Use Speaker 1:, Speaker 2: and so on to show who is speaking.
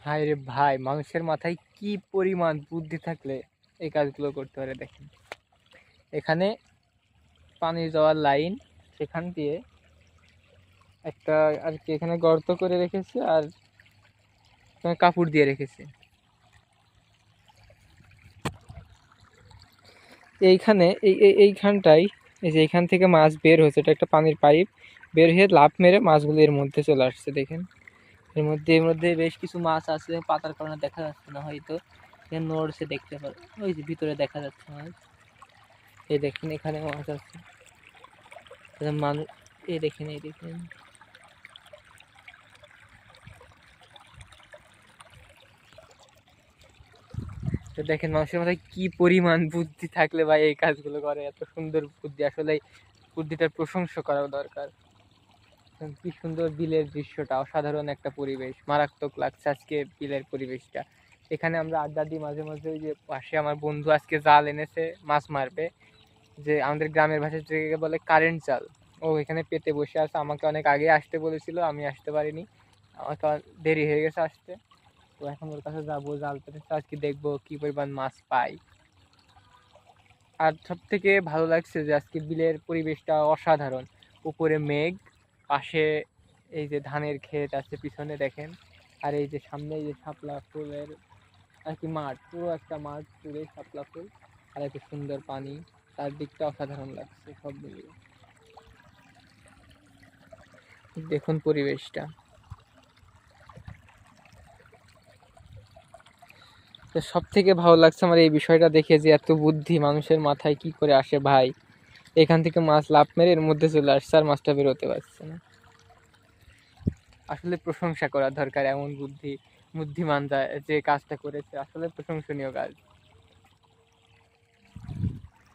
Speaker 1: হায় রে ভাই, মানুষের মাথায় কি পরিমাণ বুদ্ধি থাকলে এই কাজগুলো করতে পারে দেখেন। এখানে পানি যাওয়ার লাইন, সেখান দিয়ে একটা আর কি এখানে গর্ত করে রেখেছে, আর এখানে কাপড় দিয়ে রেখেছে। এইখানে এইখানটায় এই যে এইখান থেকে মাছ বের হয়েছে, এটা একটা পানির পাইপ, বের হয়ে লাফ মেরে মাছগুলো এর মধ্যে চলে আসছে দেখেন। এর মধ্যে বেশ কিছু মাছ আছে, পাতার কারণে দেখা যাচ্ছে না হয়তো, নড়ছে দেখতে পারো, ওই যে ভিতরে দেখা যাচ্ছে মাছ। এই দেখেন এখানে মাছ আছে, মানুষ, এই দেখেন এই দেখেন। তো দেখেন মানুষের মাথায় কি পরিমাণ বুদ্ধি থাকলে ভাই এই কাজগুলো করে, এত সুন্দর বুদ্ধি, আসলে বুদ্ধিটার প্রশংসা করা দরকার। কি সুন্দর বিলের দৃশ্যটা, অসাধারণ একটা পরিবেশ, মারাত্মক লাগছে আজকে বিলের পরিবেশটা। এখানে আমরা আড্ডা দিই মাঝে মাঝে। ওই যে পাশে আমার বন্ধু আজকে জাল এনেছে মাছ মারবে, যে আমাদের গ্রামের ভাষায় যেটাকে বলে কারেন্ট জাল। ও এখানে পেতে বসে আছে, আমাকে অনেক আগে আসতে বলেছিল, আমি আসতে পারিনি, আমাকে দেরি হয়ে গেছে আসতে। তো এখন ওর কাছে যাবো, জাল পেতে আজকে দেখবো কি পরিমাণ মাছ পাই। আর সব থেকে ভালো লাগছে যে আজকে বিলের পরিবেশটা অসাধারণ। উপরে মেঘ, পাশে এই যে ধানের ক্ষেত আছে পিছনে দেখেন, আর এই যে সামনে এই যে শাপলা ফুলের আর কি মাঠ, পুরো একটা মাঠ জুড়ে শাপলা ফুল, আর এত সুন্দর পানি, তার দিকটা অসাধারণ লাগছে সব মিলিয়ে। দেখুন পরিবেশটা। তো সব থেকে ভালো লাগছে আমার এই বিষয়টা দেখে, যে এত বুদ্ধি মানুষের মাথায় কি করে আসে ভাই। এখান থেকে মাছ লাফ মেরে এর মধ্যে চলে আসছে, আর মাছটা বেরোতে পারছে না। আসলে প্রশংসা করা দরকার এমন বুদ্ধিমান যে কাজটা করেছে, আসলে প্রশংসনীয় কাজ।